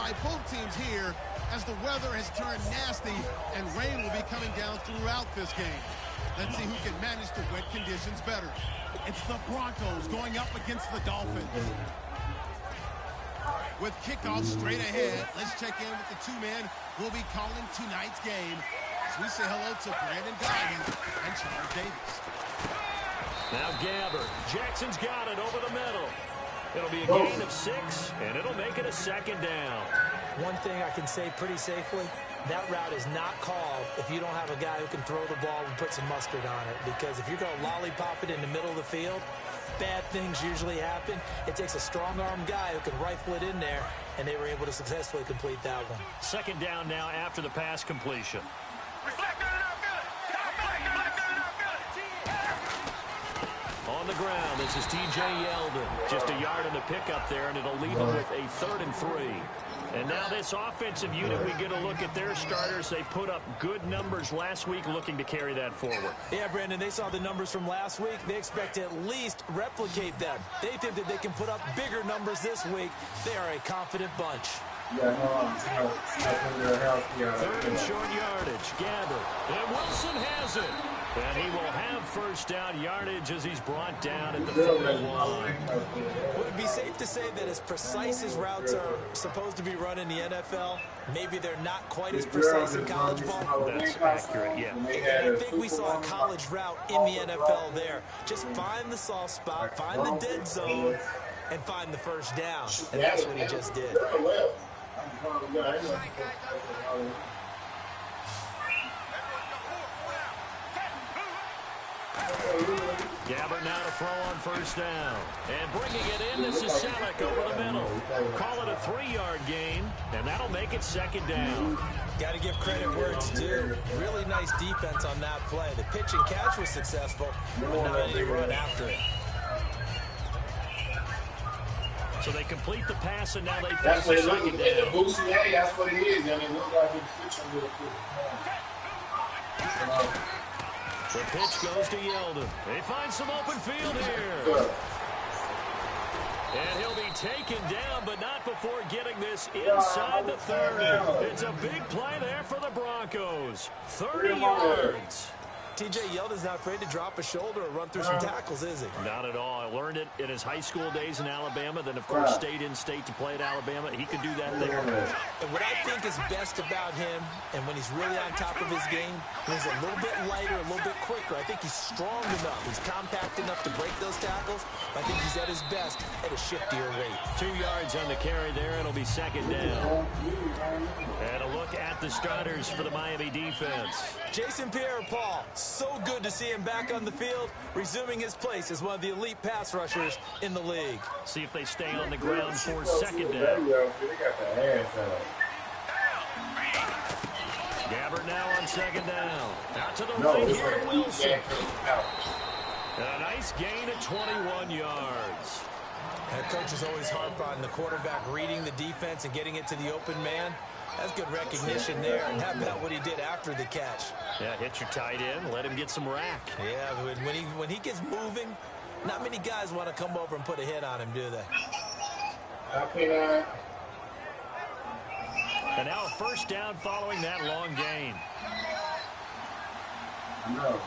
by both teams here as the weather has turned nasty and rain will be coming down throughout this game. Let's see who can manage the wet conditions better. It's the Broncos going up against the Dolphins. With kickoff straight ahead, let's check in with the two men who will be calling tonight's game as we say hello to Brandon Gaudin and Charles Davis. Now Gabbert. Jackson's got it over the middle. It'll be a gain of 6, and it'll make it a second down. One thing I can say pretty safely, that route is not called if you don't have a guy who can throw the ball and put some mustard on it. Because if you're going to lollipop it in the middle of the field, bad things usually happen. It takes a strong-arm guy who can rifle it in there, and they were able to successfully complete that one. Second down now after the pass completion. On the ground, this is T.J. Yeldon. Just a yard in the pickup there, and it'll leave him with a 3rd and 3. And now this offensive unit, we get a look at their starters. They put up good numbers last week, looking to carry that forward. Yeah, Brandon, they saw the numbers from last week. They expect to at least replicate them. They think that they can put up bigger numbers this week. They are a confident bunch. 3rd and short yardage. Gabbert. And Wilson has it. And he will have first down yardage as he's brought down at the 41. Would it be safe to say that as precise as routes are supposed to be run in the NFL, maybe they're not quite as precise in college ball? That's accurate, yeah. And I think we saw a college route in the NFL there. Just find the soft spot, find the dead zone, and find the first down. And that's what he just did. Gabbert now to throw on first down. And bringing it in, this is Selleck over the middle. Call it a 3-yard gain, and that'll make it second down. Got to give credit where it's due. Really nice defense on that play. The pitch and catch was successful, but not any run after it. So they complete the pass, and now they face a second down. That's what it is. I mean, it looks like it's pitching real quick. The pitch goes to Yeldon. They find some open field here. And he'll be taken down, but not before getting this inside the 30. It's a big play there for the Broncos. 30 yards. T.J. Yeldon's not afraid to drop a shoulder or run through some tackles, is he? Not at all. I learned it in his high school days in Alabama. Then, of course, stayed in state to play at Alabama. He could do that there. And what I think is best about him, and when he's really on top of his game, when he's a little bit lighter, a little bit quicker. I think he's strong enough. He's compact enough to break those tackles. I think he's at his best at a shiftier rate. 2 yards on the carry there. It'll be second down. And a look at the starters for the Miami defense. Jason Pierre-Paul. So good to see him back on the field, resuming his place as one of the elite pass rushers in the league. See if they stay on the ground for second down. Gabbert now on second down. Out to the right here, Wilson. A nice gain of 21 yards. Head coaches always harp on the quarterback reading the defense and getting it to the open man. That's good recognition there. And how about what he did after the catch? Yeah, hit your tight end, let him get some rack. Yeah, when he gets moving, not many guys want to come over and put a hit on him, do they? And now a first down following that long gain. No.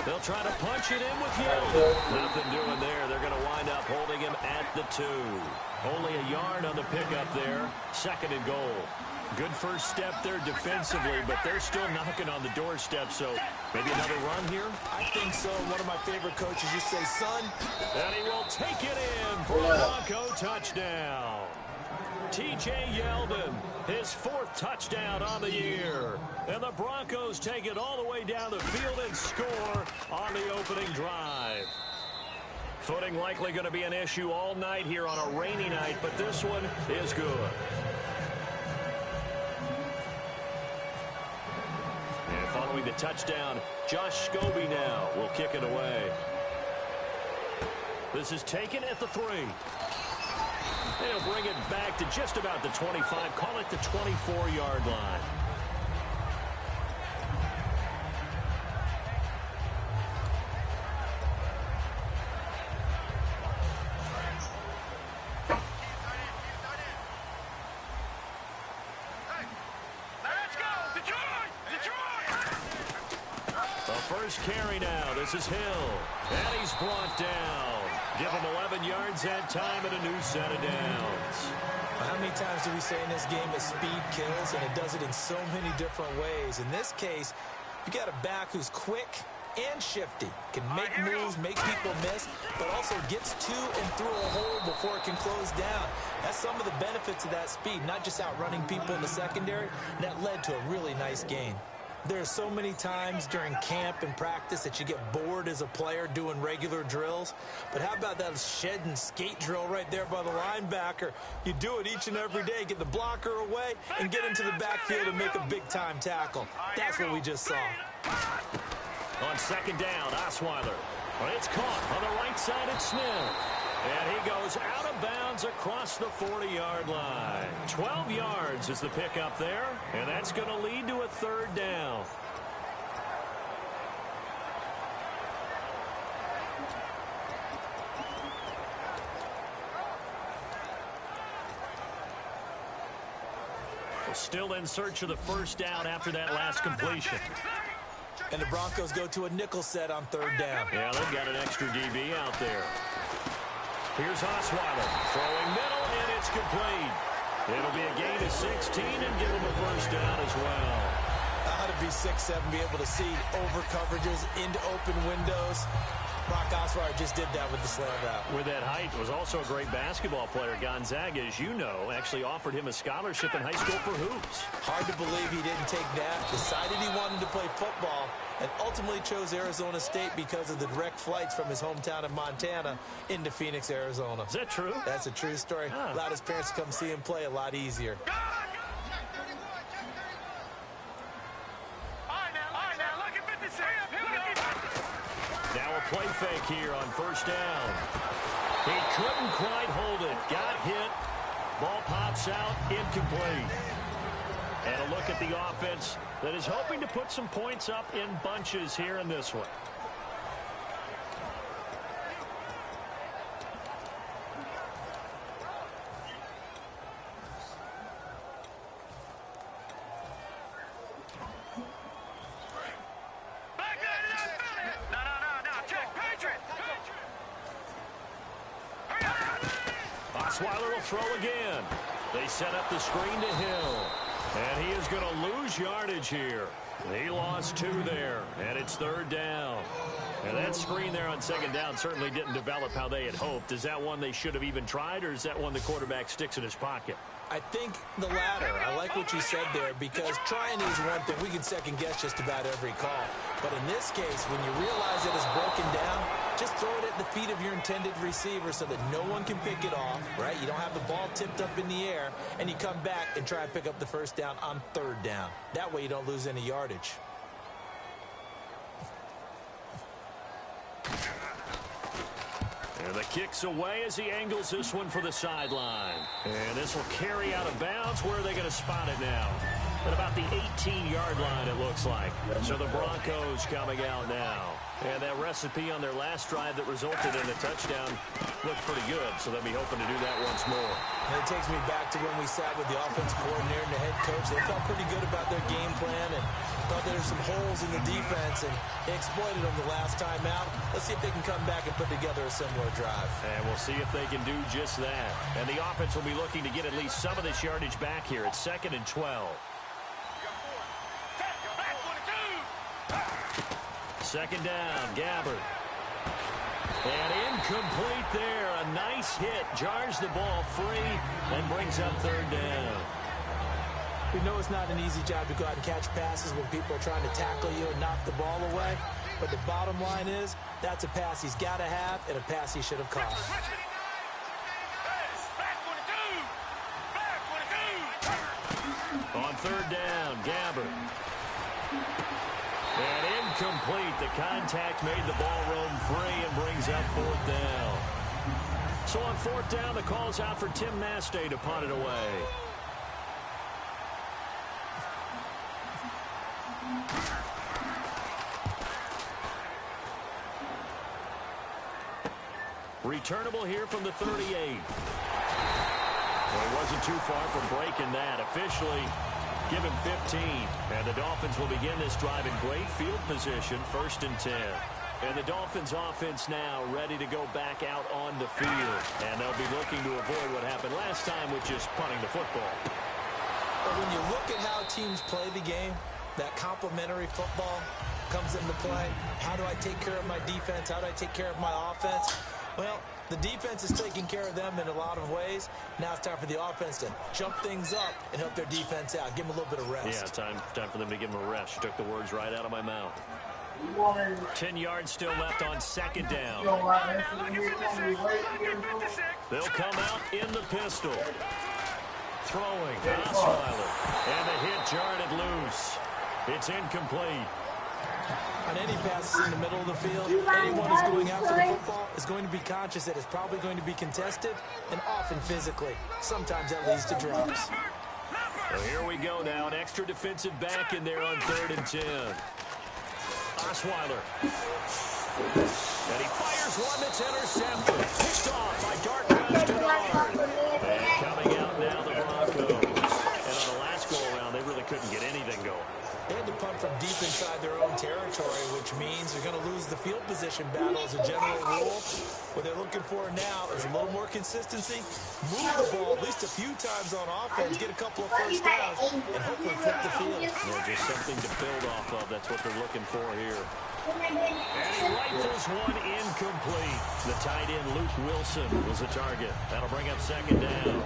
They'll try to punch it in with Yeldon. Nothing doing there. They're going to wind up holding him at the 2. Only a yard on the pickup there. Second and goal. Good first step there defensively, but they're still knocking on the doorstep, so maybe another run here? I think so. One of my favorite coaches used to say, son. And he will take it in for a Bronco touchdown. T.J. Yeldon, his 4th touchdown on the year. And the Broncos take it all the way down the field and score on the opening drive. Footing likely going to be an issue all night here on a rainy night, but this one is good. And following the touchdown, Josh Scobie now will kick it away. This is taken at the 3. They'll bring it back to just about the 25. Call it the 24-yard line. first carry now. This is Hill. And he's brought down. Give him 11 yards and time and a new set of downs. How many times do we say in this game that speed kills, and it does it in so many different ways? In this case, you got a back who's quick and shifty, can make moves, make people miss, but also gets to and through a hole before it can close down. That's some of the benefits of that speed, not just outrunning people in the secondary. That led to a really nice gain. There are so many times during camp and practice that you get bored as a player doing regular drills. But how about that shed and skate drill right there by the linebacker? You do it each and every day. Get the blocker away and get into the backfield and make a big-time tackle. That's what we just saw. On second down, Osweiler. Well, it's caught on the right side. It's Smith. And he goes out of bounds across the 40-yard line. 12 yards is the pickup there, and that's going to lead to a third down. Still in search of the first down after that last completion. And the Broncos go to a nickel set on third down. Yeah, they've got an extra DB out there. Here's Osweiler throwing middle, and it's complete. It'll be a gain of 16 and give him a first down as well. How to be 6'7", be able to see over coverages into open windows. Brock Osweiler just did that with the slant route. With that height, was also a great basketball player. Gonzaga, as you know, actually offered him a scholarship in high school for hoops. Hard to believe he didn't take that. Decided he wanted to play football and ultimately chose Arizona State because of the direct flights from his hometown of Montana into Phoenix, Arizona. Is that true? That's a true story. Allowed his parents to come see him play a lot easier. Now a play fake here on first down. He couldn't quite hold it. Got hit. Ball pops out. Incomplete. And a look at the offense that is hoping to put some points up in bunches here in this one. Osweiler will throw again. They set up the screen to Hill. And he is going to lose yardage here. He lost 2 there, and it's third down. And that screen there on second down certainly didn't develop how they had hoped. Is that one they should have even tried, or is that one the quarterback sticks in his pocket? I think the latter. I like what you said there, because trying is one thing. We can second guess just about every call. But in this case, when you realize it is broken down, just throw it at the feet of your intended receiver so that no one can pick it off, right? You don't have the ball tipped up in the air, and you come back and try and pick up the first down on third down. That way you don't lose any yardage. And the kick's away as he angles this one for the sideline. And this will carry out of bounds. Where are they going to spot it now? At about the 18-yard line, it looks like. So the Broncos coming out now. And that recipe on their last drive that resulted in a touchdown looked pretty good. So they'll be hoping to do that once more. And it takes me back to when we sat with the offensive coordinator and the head coach. They felt pretty good about their game plan and thought there were some holes in the defense, and they exploited them the last time out. Let's see if they can come back and put together a similar drive. And we'll see if they can do just that. And the offense will be looking to get at least some of this yardage back here. It's 2nd and 12. Second down, Gabbert. And incomplete there. A nice hit. Jars the ball free and brings up third down. We know it's not an easy job to go out and catch passes when people are trying to tackle you and knock the ball away. But the bottom line is, that's a pass he's got to have and a pass he should have caught. On third down, Gabbert. And incomplete. The contact made the ball roam free and brings up fourth down. So on fourth down, the call's out for Tim Mastay to punt it away. Returnable here from the 38. Well, he wasn't too far from breaking that. Officially, Give him 15. And the Dolphins will begin this drive in great field position, 1st and 10. And the Dolphins offense now ready to go back out on the field. And they'll be looking to avoid what happened last time with just punting the football. But when you look at how teams play the game, that complementary football comes into play. How do I take care of my defense? How do I take care of my offense? Well, the defense is taking care of them in a lot of ways. Now it's time for the offense to jump things up and help their defense out. Give them a little bit of rest. Yeah, time for them to give them a rest. You took the words right out of my mouth. 10 yards still left on 2nd down. They'll come out in the pistol. Throwing, Osweiler. And the hit jarred it loose. It's incomplete. On any passes in the middle of the field, anyone who's going after the football is going to be conscious that it's probably going to be contested and often physically. Sometimes that leads to drops. Well, here we go now. An extra defensive back in there on 3rd and 10. Osweiler. And he fires one that's intercepted. Picked off by Darqueze Dennard. And coming out now, the Broncos. And on the last go-around, they really couldn't get anything going. They had to punt from deep inside their own territory, which means they're going to lose the field position battle as a general rule. What they're looking for now is a little more consistency, move the ball at least a few times on offense, get a couple of first downs, and hopefully flip the field. Yeah, just something to build off of. That's what they're looking for here. And he rifles one incomplete. The tight end, Luke Wilson, was the target. That'll bring up 2nd down.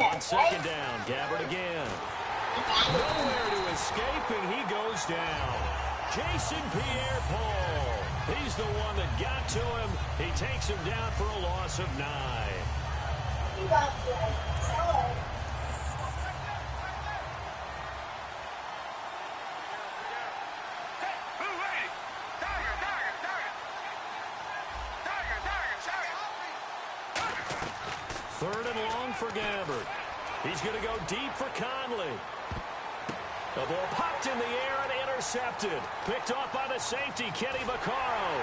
On 2nd down, Gabbert again. Nowhere to escape, and he goes down. Jason Pierre-Paul. He's the one that got to him. He takes him down for a loss of 9. Third and long for Gabbert. He's going to go deep for Conley. The ball popped in the air and intercepted. Picked off by the safety, Kenny Vaccaro.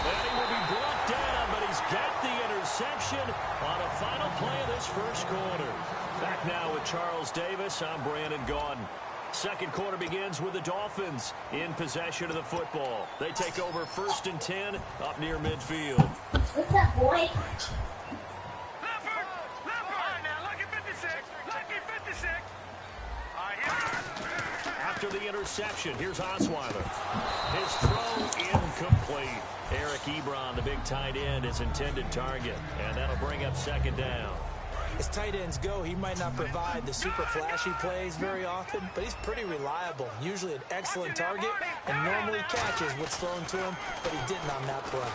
And he will be brought down, but he's got the interception on a final play of this first quarter. Back now with Charles Davis. I'm Brandon Gaudin. Second quarter begins with the Dolphins in possession of the football. They take over 1st and 10 up near midfield. What's up, boy? After the interception, here's Osweiler. His throw incomplete. Eric Ebron, the big tight end, his intended target. And that'll bring up 2nd down. As tight ends go, he might not provide the super flashy plays very often, but he's pretty reliable. Usually an excellent target and normally catches what's thrown to him, but he didn't on that play.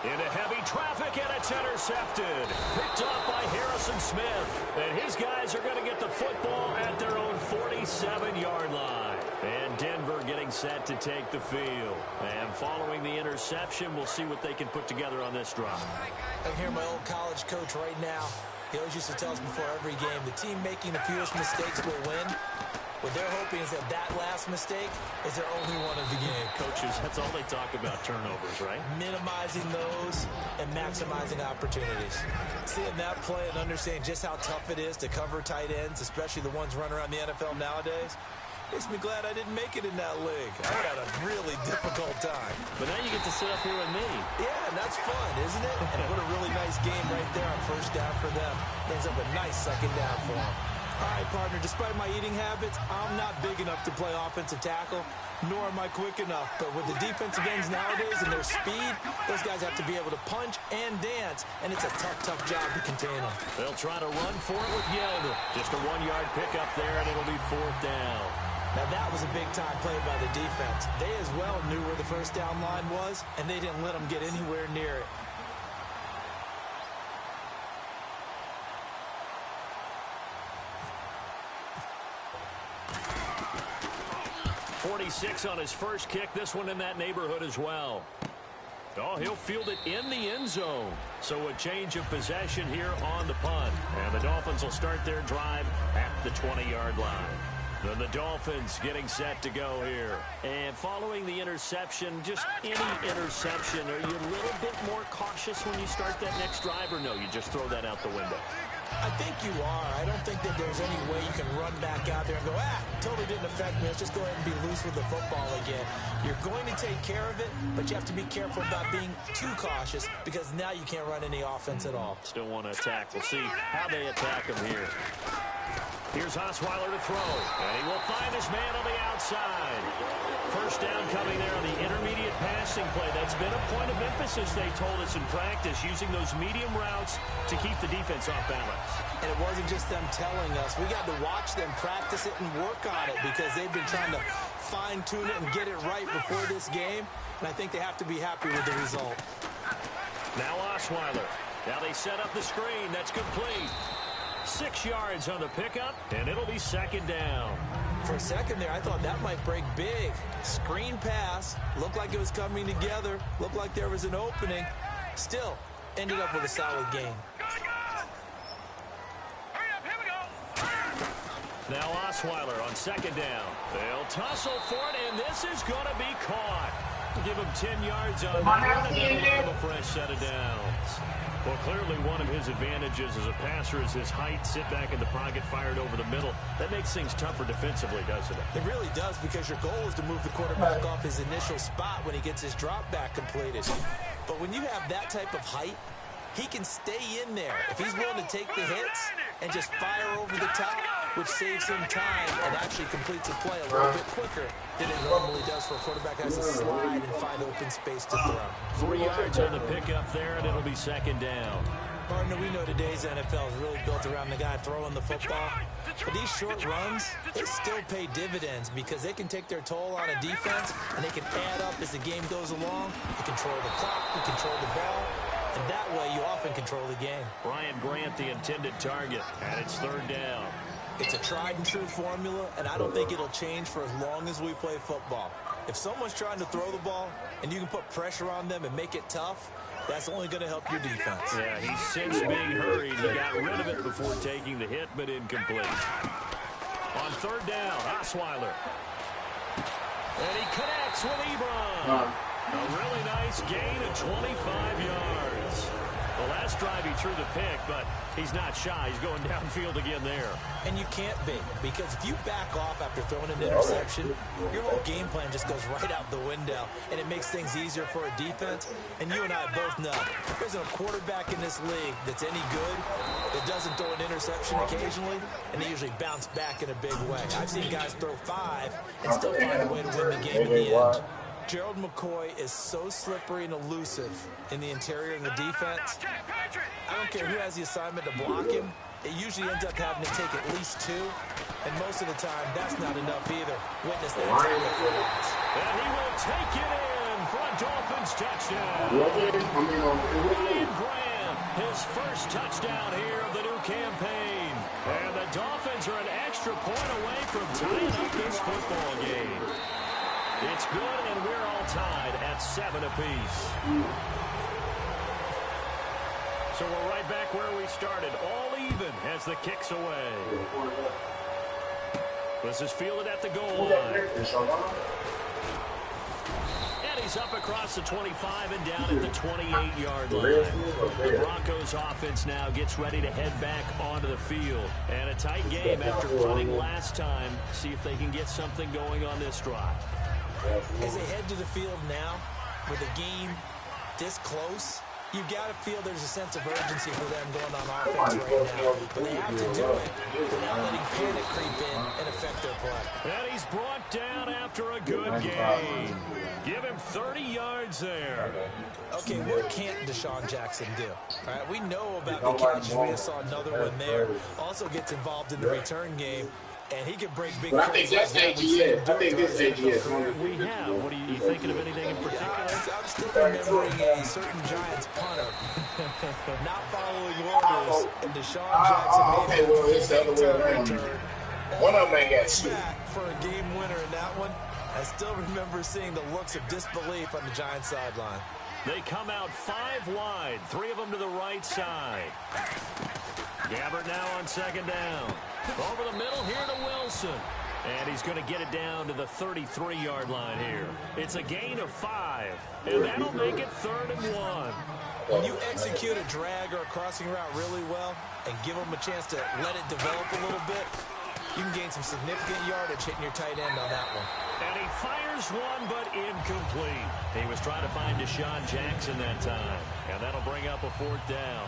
Into heavy traffic, and it's intercepted. Picked off by Harrison Smith. And his guys are going to get the football at their own 47-yard line. And Denver getting set to take the field. And following the interception, we'll see what they can put together on this drive. I can hear my old college coach right now. He always used to tell us before every game, the team making the fewest mistakes will win. What they're hoping is that that last mistake is their only one of the game. Coaches, that's all they talk about, turnovers, right? Minimizing those and maximizing opportunities. Seeing that play and understanding just how tough it is to cover tight ends, especially the ones running around the NFL nowadays, makes me glad I didn't make it in that league. I would have had a really difficult time. But now you get to sit up here with me. Yeah, and that's fun, isn't it? And what a really nice game right there on 1st down for them. Ends up a nice 2nd down for them. All right, partner, despite my eating habits, I'm not big enough to play offensive tackle, nor am I quick enough. But with the defensive ends nowadays and their speed, those guys have to be able to punch and dance, and it's a tough, tough job to contain them. They'll try to run for it with Yeldon. Just a 1-yard pickup there, and it'll be 4th down. Now, that was a big-time play by the defense. They as well knew where the 1st down line was, and they didn't let them get anywhere near it. 46 on his first kick. This one in that neighborhood as well. Oh, he'll field it in the end zone. So a change of possession here on the punt. And the Dolphins will start their drive at the 20-yard line. Then the Dolphins getting set to go here. And following the interception, just any interception, are you a little bit more cautious when you start that next drive, or no, you just throw that out the window? I think you are. I don't think that there's any way you can run back out there and go, totally didn't affect me. Let's just go ahead and be loose with the football again. You're going to take care of it, but you have to be careful about being too cautious because now you can't run any offense at all. Still want to attack. We'll see how they attack him here. Here's Osweiler to throw, and he will find his man on the outside. First down coming there on the intermediate passing play. That's been a point of emphasis, they told us in practice, using those medium routes to keep the defense off balance. And it wasn't just them telling us. We got to watch them practice it and work on it because they've been trying to fine-tune it and get it right before this game, and I think they have to be happy with the result. Now Osweiler. Now they set up the screen. That's complete. 6 yards on the pickup, and it'll be second down. For a second there, I thought that might break big. Screen pass. Looked like it was coming together. Looked like there was an opening. Still, ended up with a solid game. Now Osweiler on second down. They'll tussle for it, and this is going to be caught. Give him 10 yards on that, and then have a fresh set of downs. Well, clearly one of his advantages as a passer is his height. Sit back in the pocket, fired over the middle. That makes things tougher defensively, doesn't it? It really does, because your goal is to move the quarterback off his initial spot when he gets his drop back completed. But when you have that type of height, he can stay in there. If he's willing to take the hits and just fire over the top, which saves him time and actually completes a play a little bit quicker than it normally does for a quarterback that has to slide and find open space to throw. 3 yards on the pickup there, and it'll be second down. Partner, we know today's NFL is really built around the guy throwing the football. But these short runs, they still pay dividends because they can take their toll on a defense, and they can add up as the game goes along. You control the clock, you control the ball, and that way you often control the game. Ryan Grant, the intended target, and it's third down. It's a tried-and-true formula, and I don't think it'll change for as long as we play football. If someone's trying to throw the ball and you can put pressure on them and make it tough, that's only going to help your defense. Yeah, he's since being hurried. He got rid of it before taking the hit, but incomplete. On third down, Osweiler. And he connects with Ebron. A really nice gain of 25 yards. The last drive he threw the pick, but he's not shy. He's going downfield again there. And you can't be, because if you back off after throwing an interception, your whole game plan just goes right out the window, and it makes things easier for a defense. And you and I both know there's a quarterback in this league that's any good that doesn't throw an interception occasionally, and they usually bounce back in a big way. I've seen guys throw 5 and still find a way to win the game in the end. Gerald McCoy is so slippery and elusive in the interior of the defense. I don't care who has the assignment to block him. It usually ends up having to take at least 2, and most of the time, that's not enough either. Witness that tackle for loss. And he will take it in for a Dolphins touchdown. Ryan Grant, his first touchdown here of the new campaign. And the Dolphins are an extra point away from tying up this football game. It's good, and we're all tied at 7 apiece. So we're right back where we started, all even as the kick's away. This is fielded at the goal line. And he's up across the 25 and down at the 28-yard line. The Broncos offense now gets ready to head back onto the field. And a tight game after punting last time. See if they can get something going on this drive. As they head to the field now, with a game this close, you've got to feel there's a sense of urgency for them going on offense right now. But they have to do it without letting panic creep in and affect their play. And he's brought down after a good game. Give him 30 yards there. Okay, what can't Deshaun Jackson do? All right, we know about the catches. We just saw another one there. Also gets involved in the return game. And he can break big plays. I think that's AGS. I think this is AGS. We have. What are you thinking of anything in particular? I'm still remembering a certain Giants punter not following orders, and Deshaun Jackson made a big return. One of them ain't got shit. Back for a game winner in that one. I still remember seeing the looks of disbelief on the Giants sideline. They come out 5 wide, 3 of them to the right side. Gabbert now on second down. Over the middle here to Wilson. And he's going to get it down to the 33-yard line here. It's a gain of 5, and that'll make it 3rd and 1. When you execute a drag or a crossing route really well and give them a chance to let it develop a little bit, you can gain some significant yardage hitting your tight end on that one. And he fires one, but incomplete. He was trying to find Deshaun Jackson that time, and that'll bring up a 4th down.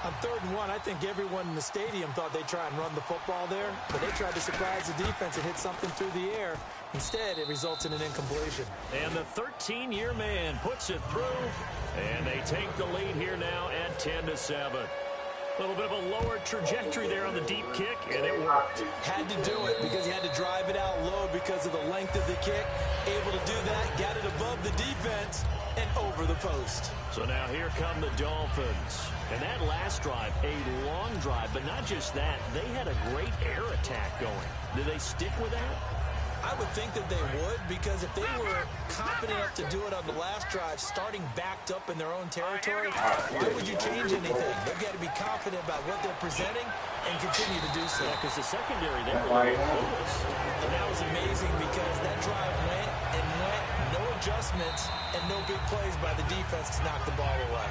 On 3rd and 1, I think everyone in the stadium thought they'd try and run the football there, but they tried to surprise the defense and hit something through the air. Instead, it results in an incompletion. And the 13-year man puts it through, and they take the lead here now at 10-7. A little bit of a lower trajectory there on the deep kick, and it worked. Had to do it because he had to drive it out low because of the length of the kick. Able to do that, got it above the defense, and over the post. So now here come the Dolphins. And that last drive, a long drive, but not just that. They had a great air attack going. Did they stick with that? I would think that they would, because if they were confident enough to do it on the last drive, starting backed up in their own territory, why would you change anything? They've got to be confident about what they're presenting and continue to do so. Yeah, because the secondary, they were really close. And that was amazing because that drive went and went, no adjustments, and no big plays by the defense to knock the ball away.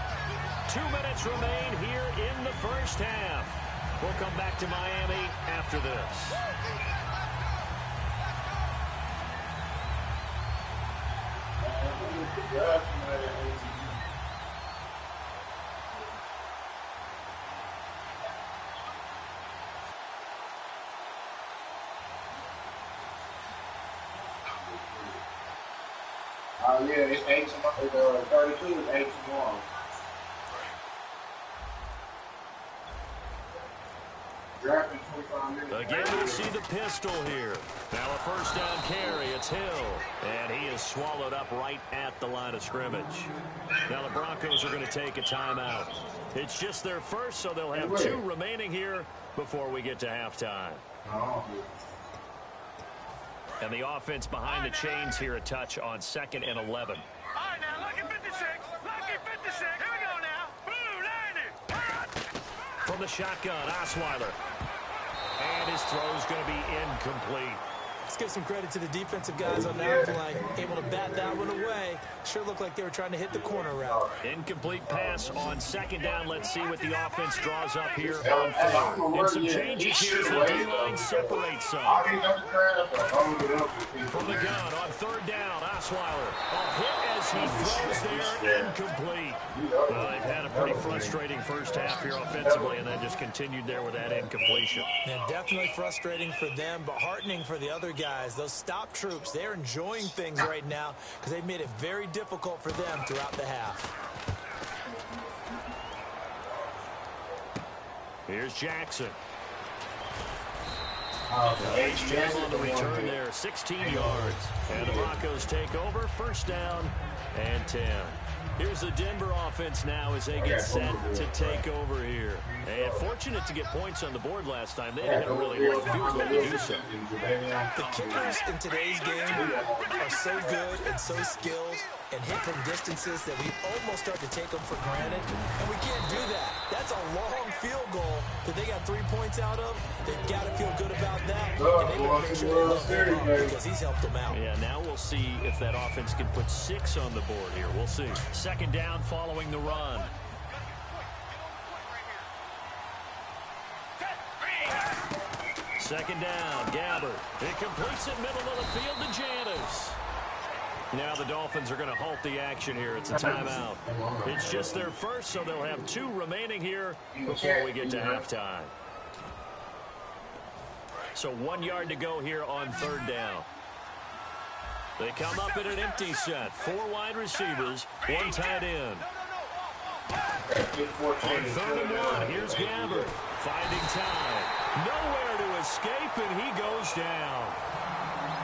2 minutes remain here in the first half. We'll come back to Miami after this. Yeah, it's 8 to 32 is 8 to 1. Again, we see the pistol here. Now a 1st down carry. It's Hill. And he is swallowed up right at the line of scrimmage. Now the Broncos are going to take a timeout. It's just their first, so they'll have 2 remaining here before we get to halftime. And the offense behind the chains here a touch on 2nd and 11. All right, now, lucky 56. Lucky 56. Here we go now. Blue 90. From the shotgun, Osweiler. And his throw is going to be incomplete. Let's give some credit to the defensive guys on that play. Able to bat that one away. Sure looked like they were trying to hit the corner route. Incomplete pass on 2nd down. Let's see what the offense draws up here on 3rd. And some changes here as the D-line separates some. From the gun on 3rd down, Osweiler. A hit as he throws there, incomplete. Well, they've had a pretty frustrating first half here offensively, and then just continued there with that incompletion. Yeah, definitely frustrating for them, but heartening for the other guys. Those stop troops, they're enjoying things right now because they've made it very difficult for them throughout the half. Here's Jackson. Nice job on the return there, 16 yards. And the Broncos take over, 1st down and 10. Here's the Denver offense now as they get set to take over here. And fortunate to get points on the board last time. They had a really rough field to do so. The kickers in today's game are so good and so skilled and hit from distances that we almost start to take them for granted. And we can't do that. That's a long field goal that they got 3 points out of. They've got to feel good about that. And they better make sure they love him up because he's helped them out. Yeah, now we'll see if that offense can put 6 on the board here. We'll see. 2nd down following the run. Second down, Gabbert. It completes it middle of the field to Janis. Now the Dolphins are going to halt the action here. It's a timeout. It's just their first, so they'll have 2 remaining here before we get to halftime. So 1 yard to go here on 3rd down. They come up in an empty set. 4 wide receivers, 1 tight end. On 3rd and 1, here's Gabbert. Finding time. Nowhere to escape, and he goes down.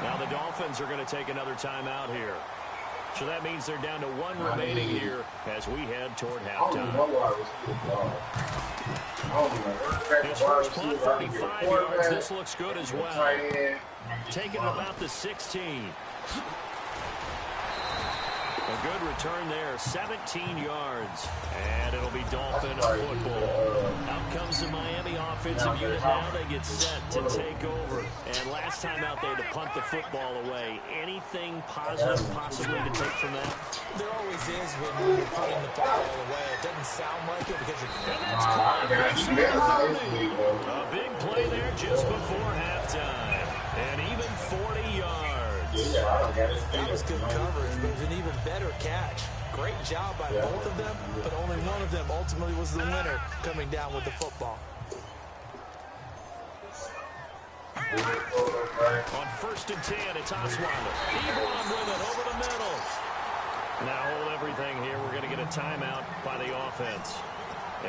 Now the Dolphins are going to take another timeout here. So that means they're down to 1 remaining here as we head toward halftime. His first punt, 35 yards. This looks good as well. Taking about the 16. A good return there, 17 yards. And it'll be Dolphin football. Out comes the Miami offensive unit now. They get set to take over. And last time out there to punt the football away. Anything positive possibly to take from that? There always is when you're putting the football away. It doesn't sound like it because you're... And that's caught. A big play there just before halftime. And even 40 yards. That was good coverage, but it was an even better catch. Great job by both of them, but only one of them ultimately was the winner coming down with the football. On 1st and 10, it's Osweiler. Ebron with it over the middle. Now hold everything here. We're going to get a timeout by the offense.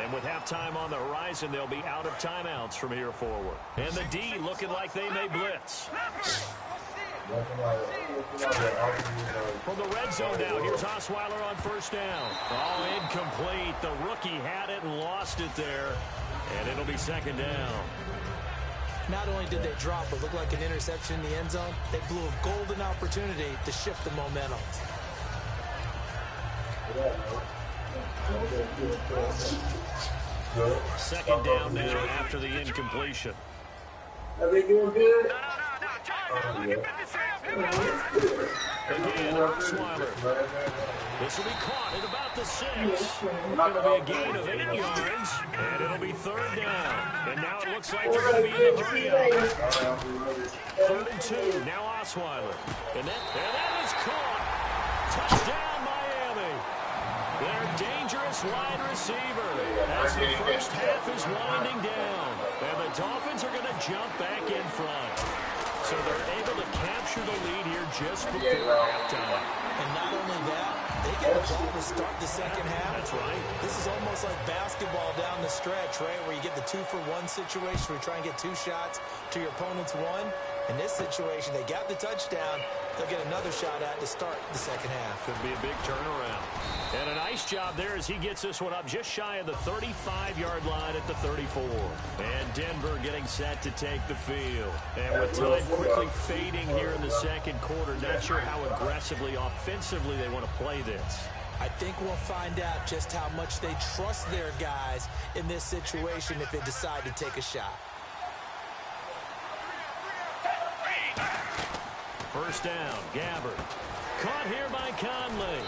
And with halftime on the horizon, they'll be out of timeouts from here forward. And the D looking like they may blitz. From the red zone now, here's Osweiler on 1st down. Oh, incomplete. The rookie had it and lost it there. And it'll be 2nd down. Not only did they drop what looked like an interception in the end zone, they blew a golden opportunity to shift the momentum. Second down now after the incompletion. Are they doing good? Again, Osweiler. This will be caught at about the 6. It'll be a gain of 8 yards, and it'll be 3rd down. And now it looks like they're going to be in the hurry-up. 3rd and 2. Now Osweiler. And that is caught. Touchdown, Miami. Their dangerous wide receiver as the first half is winding down. And the Dolphins are going to jump back in front. So they're able to capture the lead here just before halftime. And not only that, they get a ball to start the second half. That's right. This is almost like basketball down the stretch, right, where you get the 2-for-1 situation where you try and get 2 shots to your opponent's 1. In this situation, they got the touchdown. They'll get another shot at to start the second half. Could be a big turnaround. And a nice job there as he gets this one up just shy of the 35-yard line at the 34. And Denver getting set to take the field. And with time quickly fading here in the second quarter, not sure how aggressively, offensively they want to play this. I think we'll find out just how much they trust their guys in this situation if they decide to take a shot. 1st down, Gabbert. Caught here by Conley.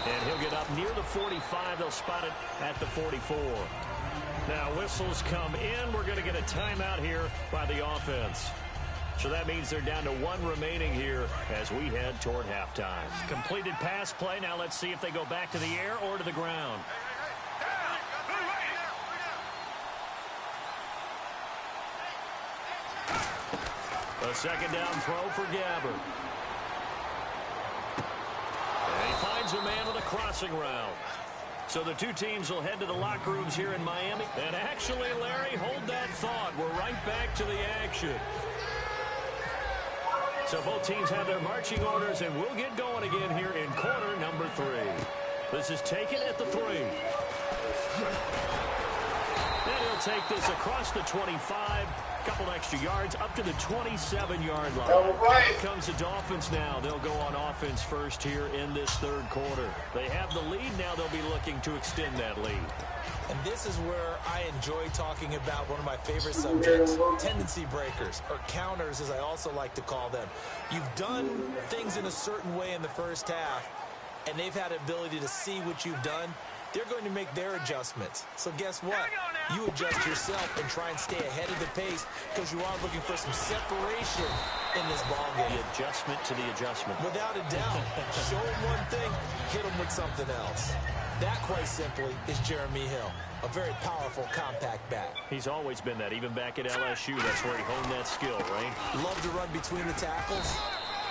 And he'll get up near the 45. They'll spot it at the 44. Now whistles come in. We're going to get a timeout here by the offense. So that means they're down to 1 remaining here as we head toward halftime. Completed pass play. Now let's see if they go back to the air or to the ground. A 2nd down throw for Gabbert. And he finds a man with a crossing route. So the 2 teams will head to the locker rooms here in Miami. And actually, Larry, hold that thought. We're right back to the action. So both teams have their marching orders, and we'll get going again here in quarter number 3. This is taken at the 3. And he'll take this across the 25. Couple extra yards up to the 27-yard line. Here comes the Dolphins now. They'll go on offense first here in this 3rd quarter. They have the lead. Now they'll be looking to extend that lead. And this is where I enjoy talking about one of my favorite subjects, tendency breakers, or counters as I also like to call them. You've done things in a certain way in the first half, and they've had the ability to see what you've done. They're going to make their adjustments. So guess what? You adjust yourself and try and stay ahead of the pace because you are looking for some separation in this ball game. The adjustment to the adjustment. Without a doubt. Show them one thing, hit them with something else. That, quite simply, is Jeremy Hill. A very powerful, compact back. He's always been that, even back at LSU. That's where he honed that skill, right? Love to run between the tackles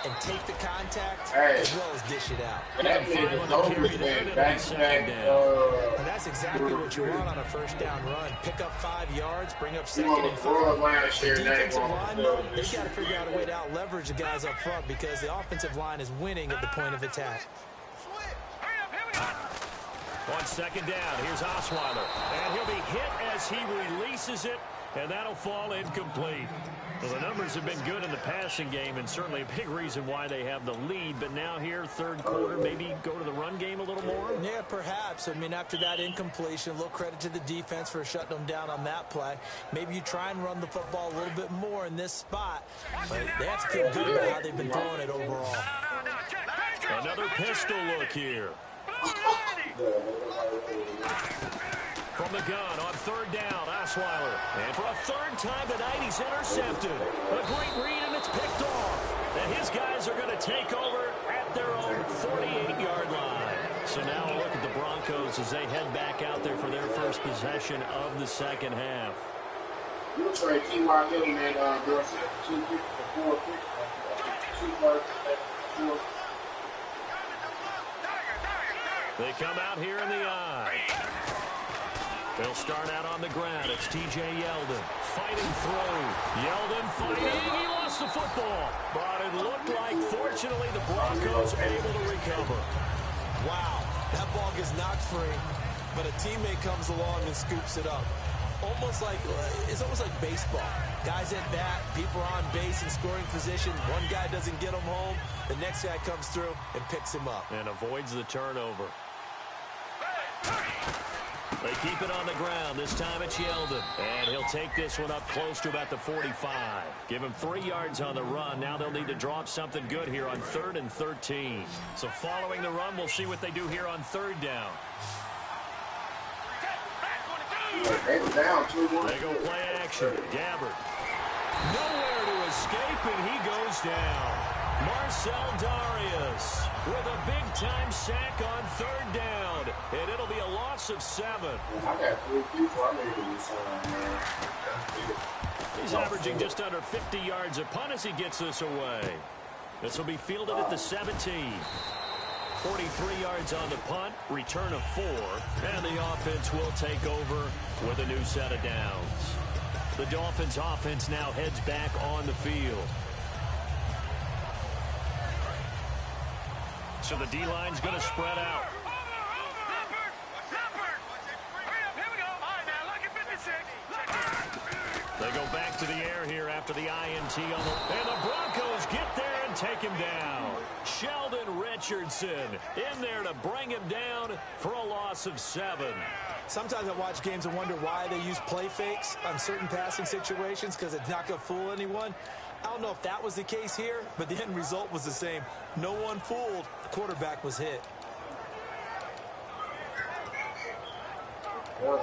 and take the contact as well as dish it out. And that man is always been back-to-back. And that's exactly what you want on a 1st down run. Pick up 5 yards, bring up 2nd and 5. The defensive line, though, they've got to figure out a way to out-leverage the guys up front because the offensive line is winning at the point of attack. On 2nd down, here's Osweiler. And he'll be hit as he releases it, and that'll fall incomplete. Well, the number numbers have been good in the passing game and certainly a big reason why they have the lead. But now here, third quarter, maybe go to the run game a little more? Yeah, perhaps. I mean, after that incompletion, a little credit to the defense for shutting them down on that play. Maybe you try and run the football a little bit more in this spot. But they have to feel good about how they've been throwing it overall. Another pistol look here. From the gun on third down, Osweiler. And for a third time tonight, he's intercepted. A great read, and it's picked off. And his guys are going to take over at their own 48-yard line. So now a look at the Broncos as they head back out there for their first possession of the second half. You will trade T.Y. Hilton and Dorsett 2 picks for 4 picks. 2 first and 4. They come out here in the eye. They'll start out on the ground. It's T.J. Yeldon fighting through. Yeldon fighting. He lost the football. But it looked like, fortunately, the Broncos able to recover. Wow, that ball gets knocked free, but a teammate comes along and scoops it up. It's almost like baseball. Guys at bat, people are on base in scoring position. One guy doesn't get him home. The next guy comes through and picks him up. And avoids the turnover. They keep it on the ground. This time it's Yeldon. And he'll take this one up close to about the 45. Give him 3 yards on the run. Now they'll need to draw up something good here on 3rd and 13. So following the run, we'll see what they do here on 3rd down. They go play action. Gabbert. Nowhere to escape, and he goes down. Marcell Dareus with a big-time sack on 3rd down. And it'll be a loss of 7. I got 3 people I made in this man. He's averaging just under 50 yards a punt as he gets this away. This will be fielded at the 17. 43 yards on the punt, return of 4, and the offense will take over with a new set of downs. The Dolphins offense now heads back on the field. So the D-line's going to spread out. They go back to the air here after the INT on the... And the Broncos get there and take him down. Sheldon Richardson in there to bring him down for a loss of 7. Sometimes I watch games and wonder why they use play fakes on certain passing situations because it's not going to fool anyone. I don't know if that was the case here, but the end result was the same. No one fooled. The quarterback was hit. Yeah.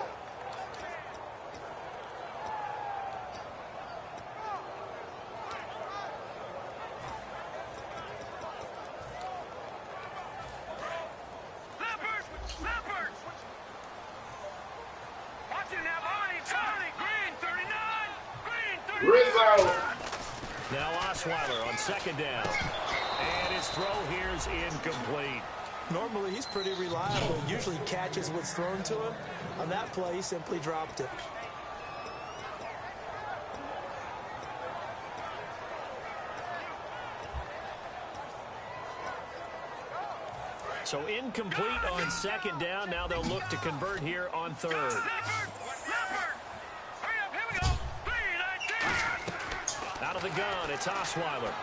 Now Osweiler on 2nd down. And his throw here's incomplete. Normally, he's pretty reliable. Usually catches what's thrown to him. On that play, he simply dropped it. So incomplete on 2nd down. Now they'll look to convert here on 3rd. Out of the gun, it's Osweiler.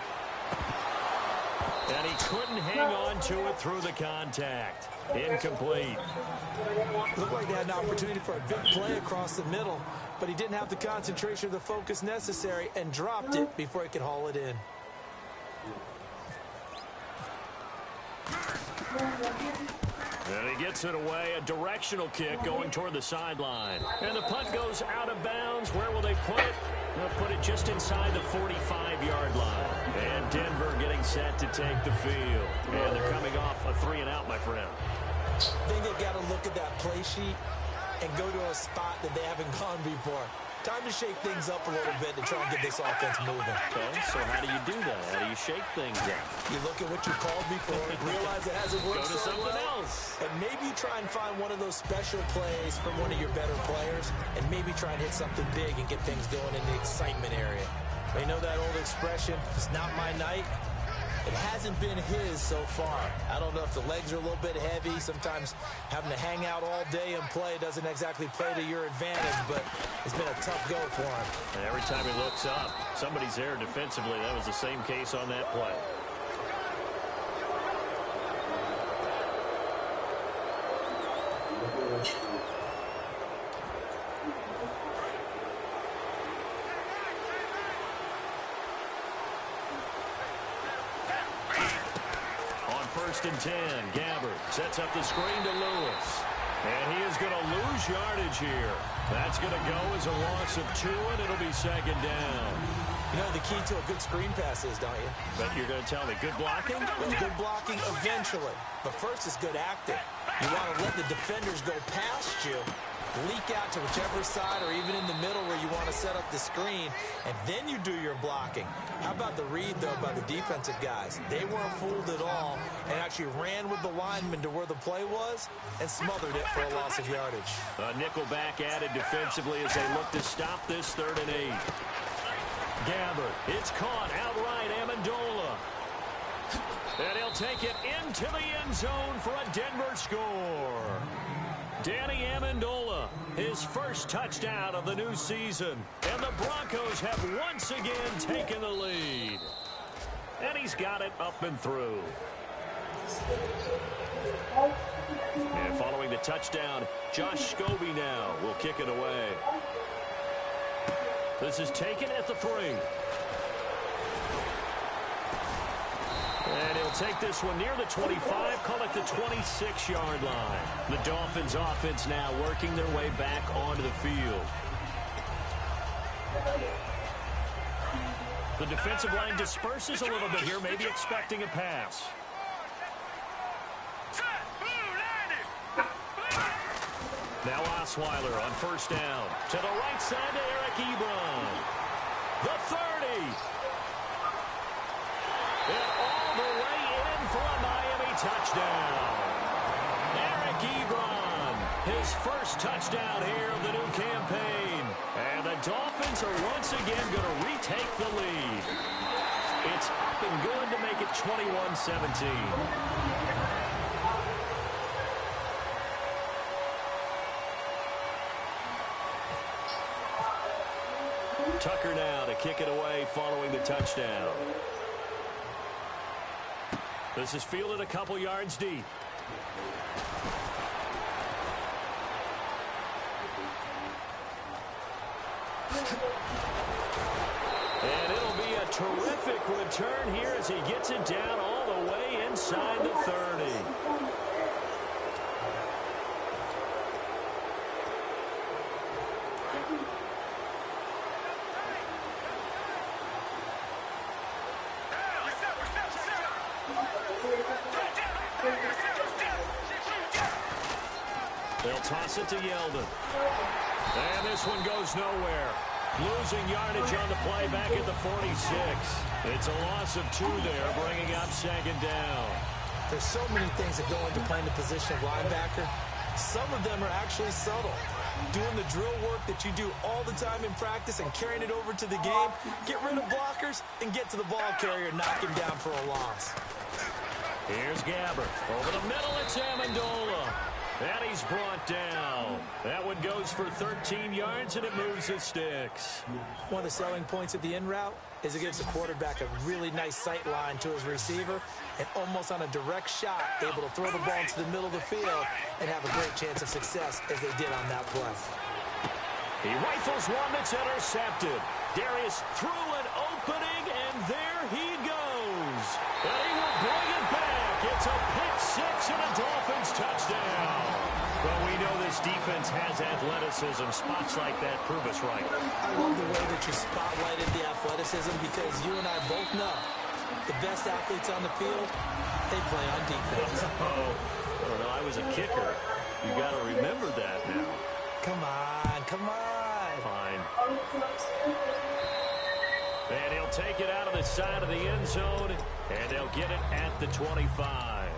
And he couldn't hang on to it through the contact. Incomplete. Looked like they had an opportunity for a big play across the middle, but he didn't have the concentration or the focus necessary and dropped it before he could haul it in. And he gets it away, a directional kick going toward the sideline. And the punt goes out of bounds. Where will they put it? They'll put it just inside the 45-yard line. And Denver getting set to take the field. And they're coming off a 3-and-out, my friend. I think they've got to look at that play sheet and go to a spot that they haven't gone before. Time to shake things up a little bit to try and get this offense moving. Okay, so how do you do that? How do you shake things up? You look at what you called before, realize it hasn't worked Go to so something well, else. and maybe try and find one of those special plays from one of your better players, and maybe try and hit something big and get things going in the excitement area. You know that old expression, it's not my night? It hasn't been his so far. I don't know if the legs are a little bit heavy. Sometimes having to hang out all day and play doesn't exactly play to your advantage, but it's been a tough go for him. And every time he looks up, somebody's there defensively. That was the same case on that play. First and 10, Gabbert sets up the screen to Lewis. And he is going to lose yardage here. That's going to go as a loss of 2, and it'll be second down. You know the key to a good screen pass is, don't you? But you're going to tell me good blocking? Well, good blocking eventually. But first is good acting. You want to let the defenders go past you, leak out to whichever side or even in the middle where you want to set up the screen, and then you do your blocking. How about the read, though, by the defensive guys? They weren't fooled at all and actually ran with the lineman to where the play was and smothered it for a loss of yardage. A nickel back added defensively as they look to stop this 3rd and 8. Gabbert, it's caught outright, Amendola. And he'll take it into the end zone for a Denver score. Danny Amendola, his first touchdown of the new season. And the Broncos have once again taken the lead. And he's got it up and through. And following the touchdown, Josh Scobie now will kick it away. This is taken at the 3. And he'll take this one near the 25, call it the 26-yard line. The Dolphins offense now working their way back onto the field. The defensive line disperses a little bit here, maybe expecting a pass. Now Osweiler on first down. To the right side to Eric Ebron. The 30. And all the way in for a Miami touchdown. Eric Ebron, his first touchdown here of the new campaign. And the Dolphins are once again going to retake the lead. It's up and good to make it 21-17. Tucker now to kick it away following the touchdown. This is fielded a couple yards deep. And it'll be a terrific return here as he gets it down all the way inside the 30. They'll toss it to Yeldon. And this one goes nowhere. Losing yardage on the play back at the 46. It's a loss of 2 there, bringing up second down. There's so many things that go into playing the position of linebacker. Some of them are actually subtle. Doing the drill work that you do all the time in practice and carrying it over to the game. Get rid of blockers and get to the ball carrier and knock him down for a loss. Here's Gabbert. Over the middle, it's Amendola. And he's brought down. That one goes for 13 yards, and it moves the sticks. One of the selling points of the in route is it gives the quarterback a really nice sight line to his receiver and almost on a direct shot able to throw the ball into the middle of the field and have a great chance of success as they did on that play. He rifles one that's intercepted. Darius threw an opening, and there he goes. And he will bring it back. It's a pick-6 and a Dolphins touchdown. Well, we know this defense has athleticism. Spots like that prove us right. I love the way that you spotlighted the athleticism because you and I both know the best athletes on the field, they play on defense. Oh, no, I was a kicker. You got to remember that now. Come on, come on. Fine. And he'll take it out of the side of the end zone, and they'll get it at the 25.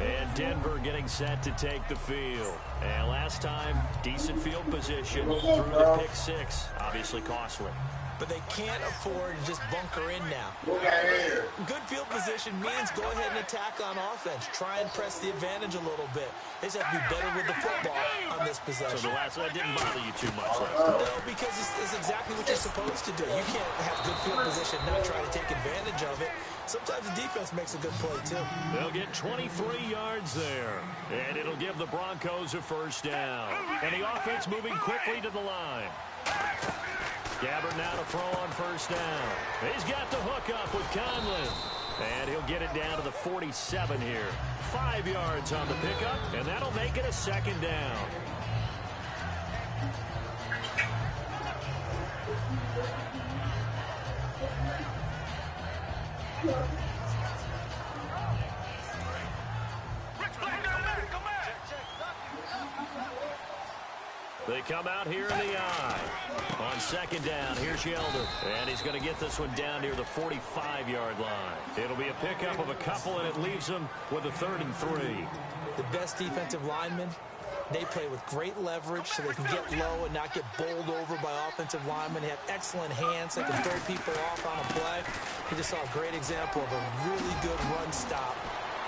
And Denver getting set to take the field. And last time, decent field position through the pick-6. Obviously costly. but they can't afford to just bunker in now. Good field position means go ahead and attack on offense. Try and press the advantage a little bit. They just have to be better with the football on this possession. So the last one didn't bother you too much. No, because it's exactly what you're supposed to do. You can't have good field position and not try to take advantage of it. Sometimes the defense makes a good play, too. They'll get 23 yards there, and it'll give the Broncos a first down. And the offense moving quickly to the line. Gabbert now to throw on first down. He's got the hook up with Conlon. And he'll get it down to the 47 here. 5 yards on the pickup, and that'll make it a second down. They come out here in the eye. On second down, here's Yeldon. And he's going to get this one down near the 45-yard line. It'll be a pickup of a couple, and it leaves them with a 3rd and 3. The best defensive linemen, they play with great leverage so they can get low and not get bowled over by offensive linemen. They have excellent hands. They can throw people off on a play. We just saw a great example of a really good run stop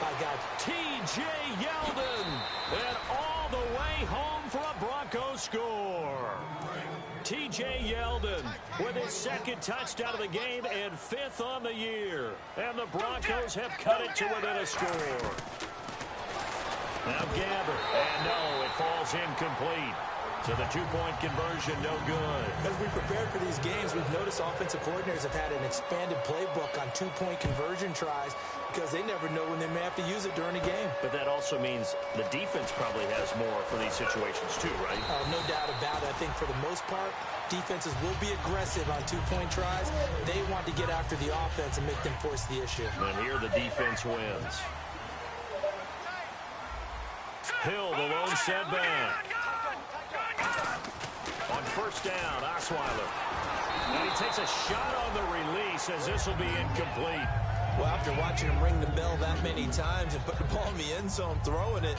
by guy T.J. Yeldon. And all the way home for a Broncos score. T.J. Yeldon with his 2nd touchdown of the game and 5th on the year. And the Broncos have cut it to within a score. Now Gabbert, and no, it falls incomplete. So the 2-point conversion, no good. As we prepare for these games, we've noticed offensive coordinators have had an expanded playbook on 2-point conversion tries because they never know when they may have to use it during a game. But that also means the defense probably has more for these situations too, right? No doubt about it. I think for the most part, defenses will be aggressive on 2-point tries. They want to get after the offense and make them force the issue. And here the defense wins. Hill, the lone setback. On first down, Osweiler. And he takes a shot on the release as this will be incomplete. Well, after watching him ring the bell that many times and put the ball in the end zone throwing it,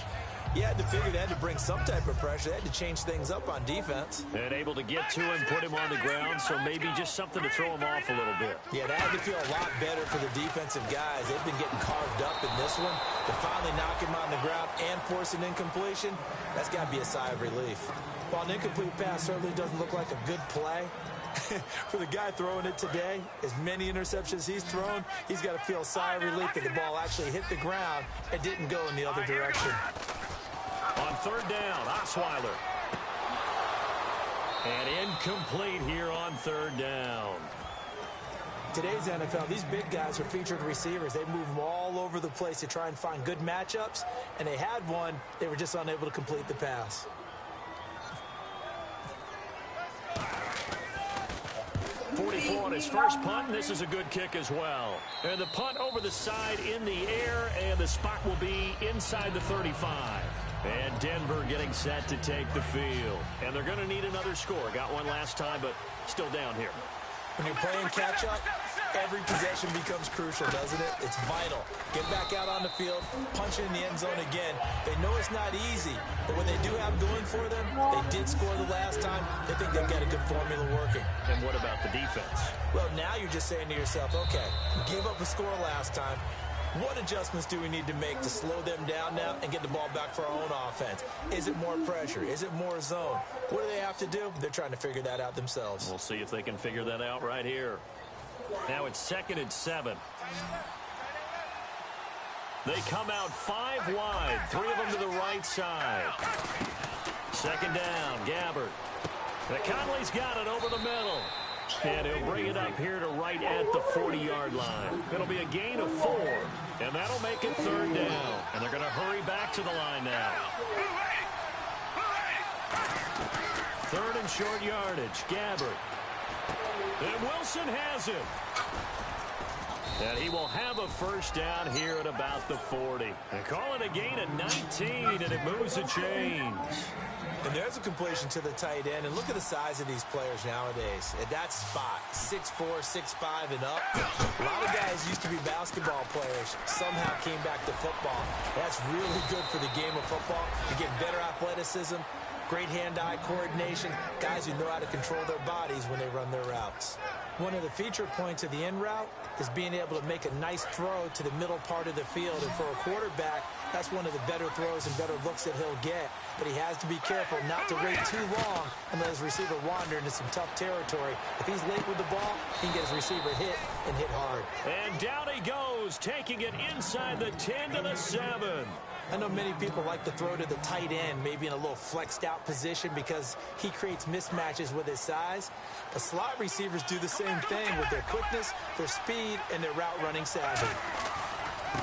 you had to figure they had to bring some type of pressure. They had to change things up on defense. And able to get to him, put him on the ground, so maybe just something to throw him off a little bit. Yeah, that had to feel a lot better for the defensive guys. They've been getting carved up in this one. To finally knock him on the ground and force an incompletion, that's got to be a sigh of relief. While an incomplete pass certainly doesn't look like a good play, for the guy throwing it today, as many interceptions he's thrown, he's got to feel a sigh of relief that the ball actually hit the ground and didn't go in the other direction. On third down, Osweiler. And incomplete here on third down. Today's NFL, these big guys are featured receivers. They move them all over the place to try and find good matchups, and they had one. They were just unable to complete the pass. On his first punt, and this is a good kick as well. And the punt over the side in the air, and the spot will be inside the 35. And Denver getting set to take the field. And they're going to need another score. Got one last time, but still down here. When you're playing catch-up, every possession becomes crucial, doesn't it? It's vital. Get back out on the field, punch it in the end zone again. They know it's not easy, but what they do have going for them, they did score the last time. They think they've got a good formula working. And what about the defense? Well, now you're just saying to yourself, okay, give up a score last time. What adjustments do we need to make to slow them down now and get the ball back for our own offense? Is it more pressure? Is it more zone? What do they have to do? They're trying to figure that out themselves. We'll see if they can figure that out right here. Now it's 2nd and 7. They come out 5 wide, 3 of them to the right side. 2nd down, Gabbert. Conley's got it over the middle. And he'll bring it up here to right at the 40-yard line. It'll be a gain of 4, and that'll make it 3rd down. And they're going to hurry back to the line now. 3rd and short yardage, Gabbert. And Wilson has him. And he will have a first down here at about the 40. And call it a gain of 19, and it moves the chains. And there's a completion to the tight end. And look at the size of these players nowadays. At that spot, 6'4", 6'5", and up. A lot of guys used to be basketball players. Somehow came back to football. That's really good for the game of football. You get better athleticism, great hand-eye coordination, guys who know how to control their bodies when they run their routes. One of the feature points of the in route is being able to make a nice throw to the middle part of the field. And for a quarterback, that's one of the better throws and better looks that he'll get. But he has to be careful not to wait too long and let his receiver wander into some tough territory. If he's late with the ball, he can get his receiver hit and hit hard. And down he goes, taking it inside the 10 to the 7. I know many people like to throw to the tight end, maybe in a little flexed out position because he creates mismatches with his size. But slot receivers do the same thing with their quickness, their speed, and their route running savvy.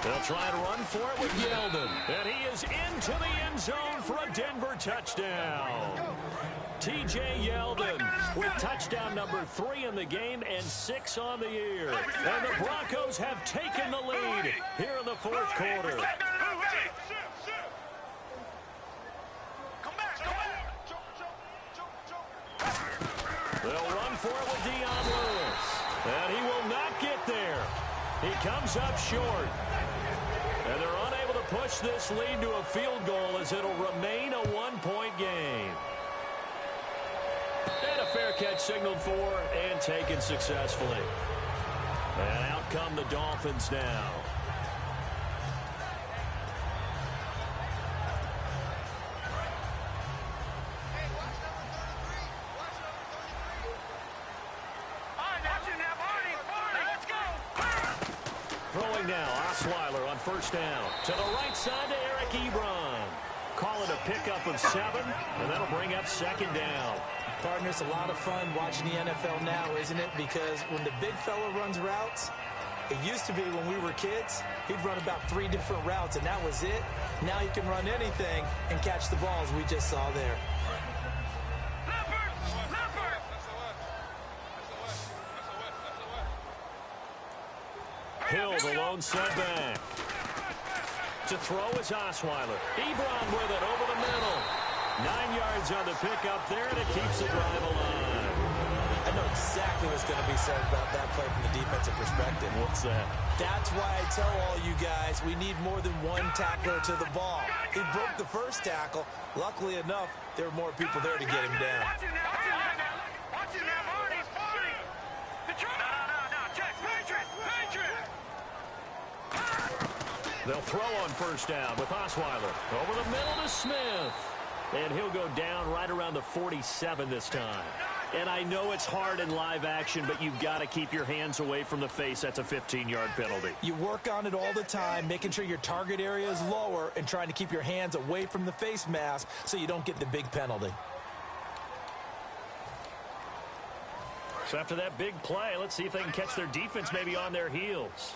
They'll try and run for it with Yeldon. And he is into the end zone for a Denver touchdown. T.J. Yeldon with touchdown number 3 in the game and 6 on the year. And the Broncos have taken the lead here in the fourth quarter. They'll run for it with Dion Lewis. And he will not get there. He comes up short. And they're unable to push this lead to a field goal as it'll remain a 1-point game. And a fair catch signaled for and taken successfully. And out come the Dolphins now. Throwing now, Osweiler on first down. To the right side to Eric Ebron. Call it a pickup of 7, and that'll bring up second down. Partner, it's a lot of fun watching the NFL now, isn't it? Because when the big fella runs routes, it used to be when we were kids, he'd run about 3 different routes, and that was it. Now he can run anything and catch the balls we just saw there. Hill, the lone setback. To throw is Osweiler. Ebron with it over the middle. 9 yards on the pickup there, and it keeps the drive alive. I know exactly what's going to be said about that play from the defensive perspective. What's that? That's why I tell all you guys we need more than one tackler to the ball. He broke the first tackle. Luckily enough, there were more people there to get him down. They'll throw on first down with Osweiler. Over the middle to Smith. And he'll go down right around the 47 this time. And I know it's hard in live action, but you've got to keep your hands away from the face. That's a 15-yard penalty. You work on it all the time, making sure your target area is lower and trying to keep your hands away from the face mask so you don't get the big penalty. So after that big play, let's see if they can catch their defense maybe on their heels.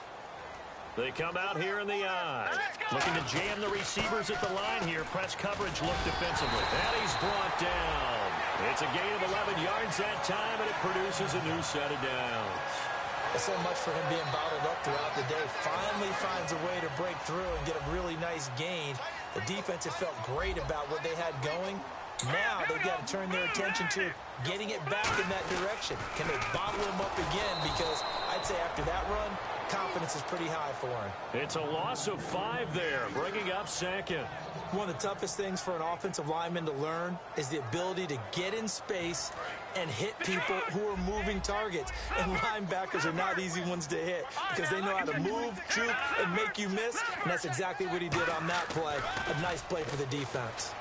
They come out here in the eye. Looking to jam the receivers at the line here. Press coverage look defensively. And he's brought down. It's a gain of 11 yards that time, and it produces a new set of downs. So much for him being bottled up throughout the day. Finally finds a way to break through and get a really nice gain. The defense had felt great about what they had going. Now they've got to turn their attention to getting it back in that direction. Can they bottle him up again? Because I'd say after that run, confidence is pretty high for him. It's a loss of 5 there, bringing up second. One of the toughest things for an offensive lineman to learn is the ability to get in space and hit people who are moving targets. And linebackers are not easy ones to hit because they know how to move, juke, and make you miss. And that's exactly what he did on that play. A nice play for the defense.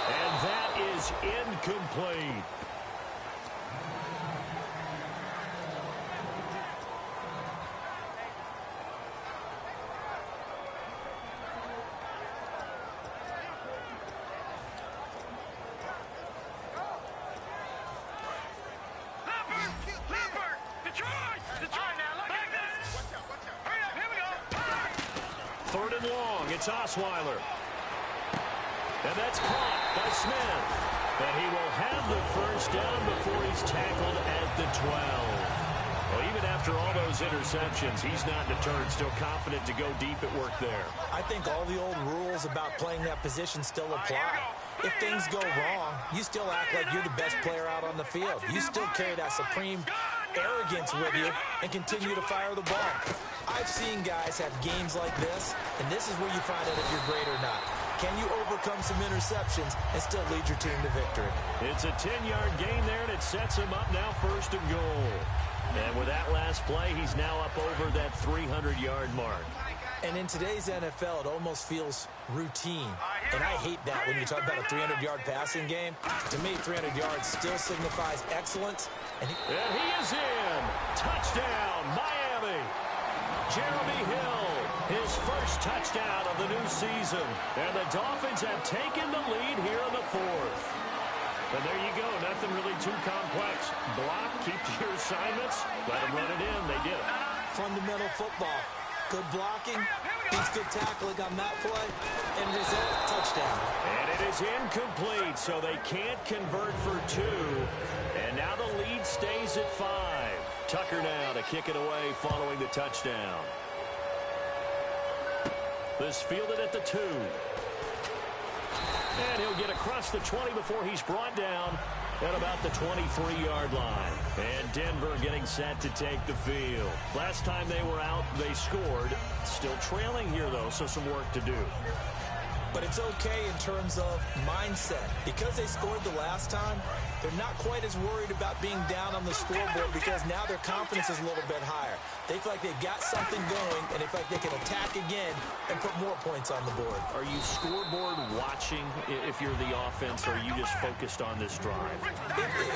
And that is incomplete. Third and long, it's Osweiler. And that's caught by Smith. And he will have the first down before he's tackled at the 12. Well, even after all those interceptions, he's not deterred, still confident to go deep at work there. I think all the old rules about playing that position still apply. If things go wrong, you still act like you're the best player out on the field. You still carry that supreme arrogance with you and continue to fire the ball. I've seen guys have games like this, and this is where you find out if you're great or not. Can you overcome some interceptions and still lead your team to victory? It's a 10-yard gain there, and it sets him up now 1st and goal. And with that last play, he's now up over that 300-yard mark. And in today's NFL, it almost feels routine. And I hate that when you talk about a 300-yard passing game. To me, 300 yards still signifies excellence. And he is in. Touchdown, Miami. Jeremy Hill, his first touchdown of the new season. And the Dolphins have taken the lead here in the 4th. And there you go, nothing really too complex. Block, keep to your assignments, let them run it in. They did it. Fundamental football. Good blocking, beats good tackling on that play, and result, touchdown. And it is incomplete, so they can't convert for 2. And now the lead stays at 5. Tucker now to kick it away following the touchdown. This fielded at the 2. And he'll get across the 20 before he's brought down at about the 23-yard line. And Denver getting set to take the field. Last time they were out, they scored. Still trailing here, though, so some work to do. But it's okay in terms of mindset. Because they scored the last time, they're not quite as worried about being down on the scoreboard because now their confidence is a little bit higher. They feel like they've got something going, and they feel like they can attack again and put more points on the board. Are you scoreboard watching if you're the offense, or are you just focused on this drive?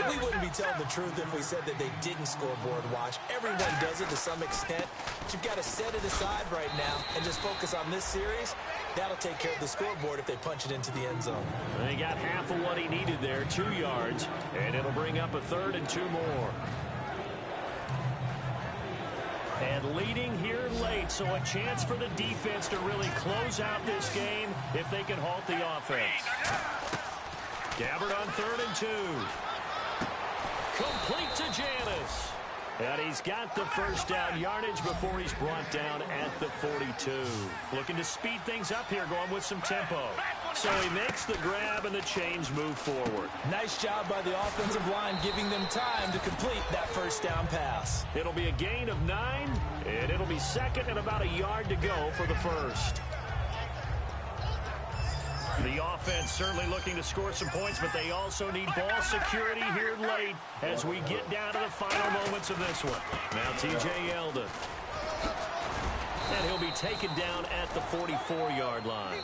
We wouldn't be telling the truth if we said that they didn't scoreboard watch. Everyone does it to some extent. But you've got to set it aside right now and just focus on this series. That'll take care of the scoreboard if they punch it into the end zone. They got half of what he needed there, 2 yards, and it'll bring up a 3rd and 2 more. And leading here late, so a chance for the defense to really close out this game if they can halt the offense. Gabbard on 3rd and 2. Complete to Janis. And he's got the first down yardage before he's brought down at the 42. Looking to speed things up here, going with some tempo. So he makes the grab and the chains move forward. Nice job by the offensive line giving them time to complete that first down pass. It'll be a gain of 9, and it'll be 2nd and about a yard to go for the first. The offense certainly looking to score some points, but they also need ball security here late as we get down to the final moments of this one. Now T.J. Yeldon. And he'll be taken down at the 44-yard line.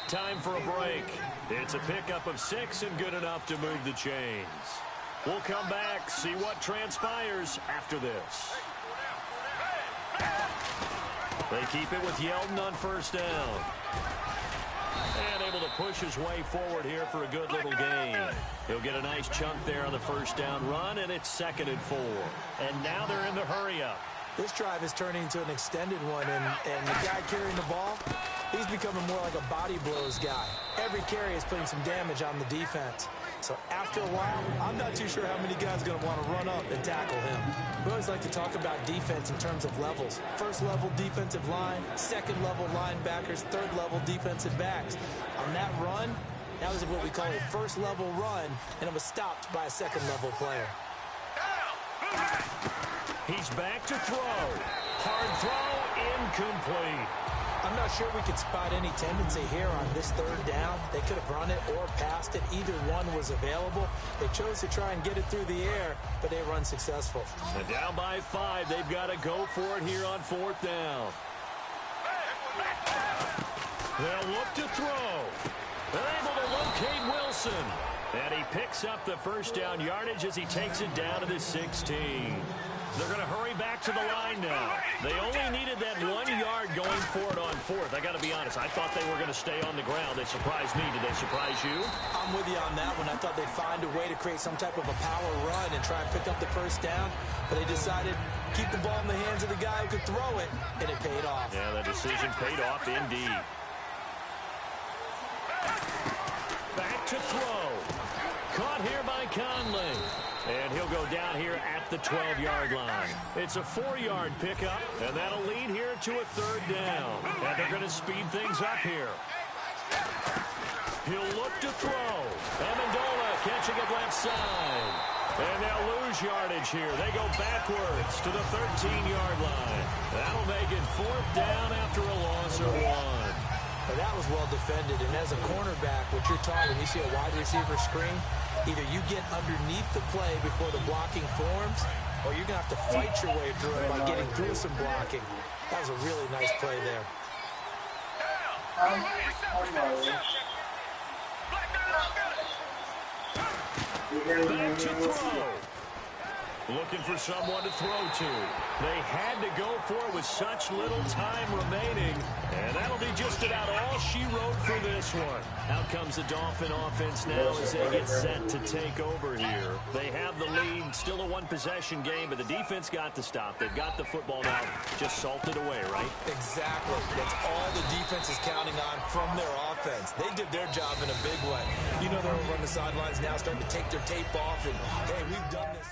Time for a break. It's a pickup of 6 and good enough to move the chains. We'll come back, see what transpires after this. They keep it with Yeldon on first down. And able to push his way forward here for a good little gain. He'll get a nice chunk there on the first down run, and it's 2nd and 4. And now they're in the hurry-up. This drive is turning into an extended one, and the guy carrying the ball, he's becoming more like a body blows guy. Every carry is putting some damage on the defense. So after a while, I'm not too sure how many guys are going to want to run up and tackle him. We always like to talk about defense in terms of levels. First level defensive line, second level linebackers, third level defensive backs. On that run, that was what we call a first level run, and it was stopped by a second level player. He's back to throw. Hard throw, incomplete. I'm not sure we could spot any tendency here on this third down. They could have run it or passed it. Either one was available. They chose to try and get it through the air, but they were unsuccessful. And down by 5. They've got to go for it here on 4th down. They'll look to throw. They're able to locate Wilson. And he picks up the first down yardage as he takes it down to the 16. They're going to hurry back to the line now. They only needed that 1 yard going for it on 4th. I got to be honest, I thought they were going to stay on the ground. They surprised me. Did they surprise you? I'm with you on that one. I thought they'd find a way to create some type of a power run and try and pick up the first down, but they decided to keep the ball in the hands of the guy who could throw it, and it paid off. Yeah, the decision paid off indeed. Back to throw. Caught here by Conley. And he'll go down here at the 12-yard line. It's a 4-yard pickup, and that'll lead here to a 3rd down. And they're going to speed things up here. He'll look to throw. Amendola catching it left side. And they'll lose yardage here. They go backwards to the 13-yard line. That'll make it 4th down after a loss of 1. Well, that was well defended, and as a cornerback, what you're taught when you see a wide receiver screen, either you get underneath the play before the blocking forms, or you're going to have to fight your way through it by getting through some blocking. That was a really nice play there. Back to throw. Looking for someone to throw to. They had to go for it with such little time remaining. And that'll be just about all she wrote for this one. Out comes the Dolphin offense now as they get set to take over here. They have the lead. Still a one-possession game, but the defense got to stop. They've got the football now. Just salted away, right? Exactly. That's all the defense is counting on from their offense. They did their job in a big way. You know they're over on the sidelines now starting to take their tape off. And, hey, we've done this.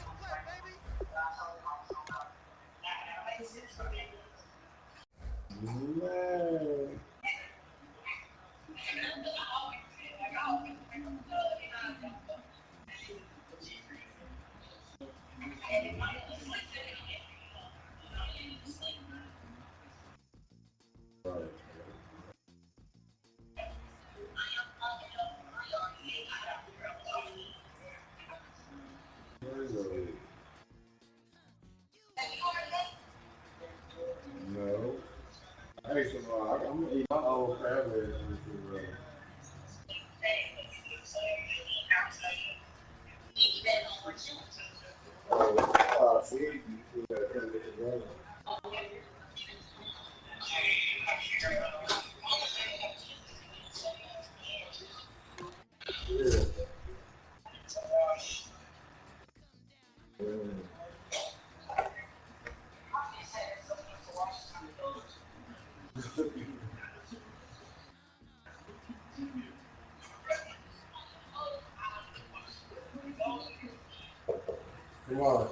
No. Hey, so I'm gonna eat my old family. See, come on.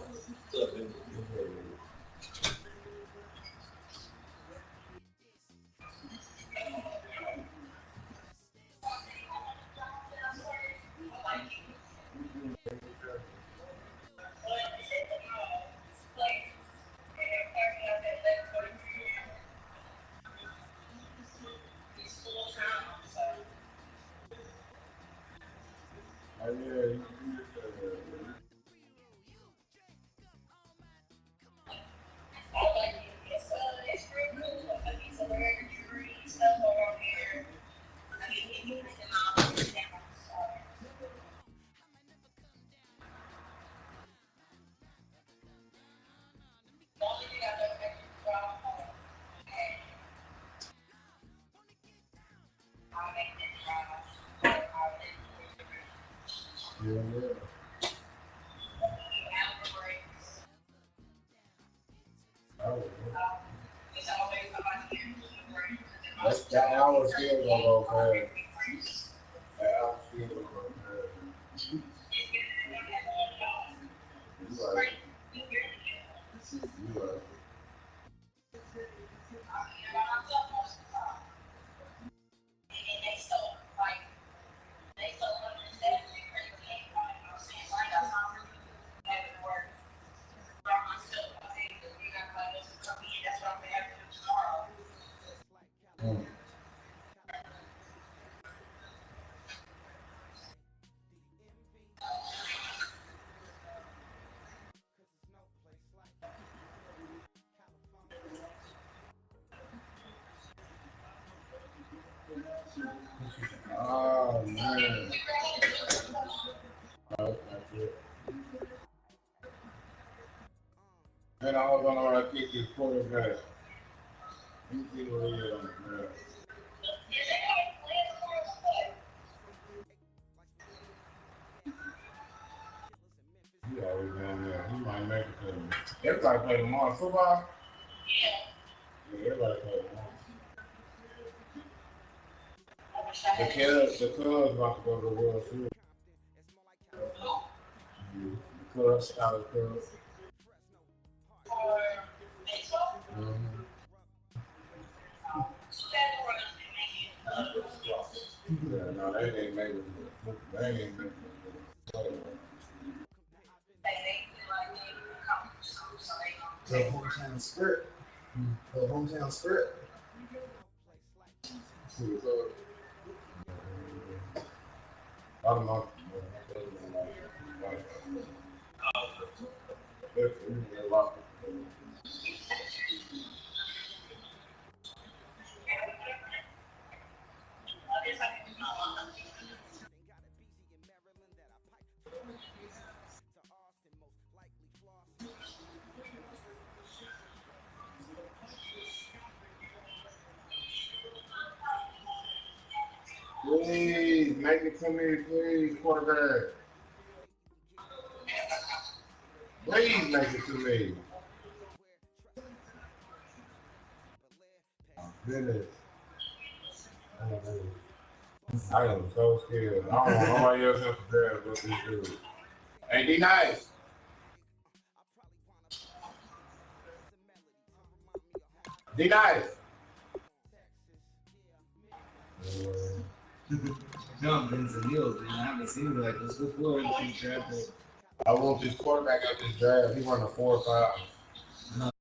That hour still gonna go fast. That hour still gonna go fast. You right. You right. Oh man. That's it. And I was gonna kick his quarterback. You see what he is on the ground. He always down there. He might make it to him. Everybody play tomorrow. Football? Yeah, everybody play tomorrow. The Cubs about to go to the World Series. The Cubs, Chicago Cubs. Yeah, no, they ain't making it. They ain't making it. The hometown script. The hometown script. I don't know. Please, make it to me, please, quarterback. Please make it to me. Goodness. I am so scared. I don't know nobody else else to grab what this dude. Hey, D Nice. D Nice. No, Benson Hills, man. I haven't seen him like this before in the draft. I want this quarterback out this draft. He run a 4 or 5.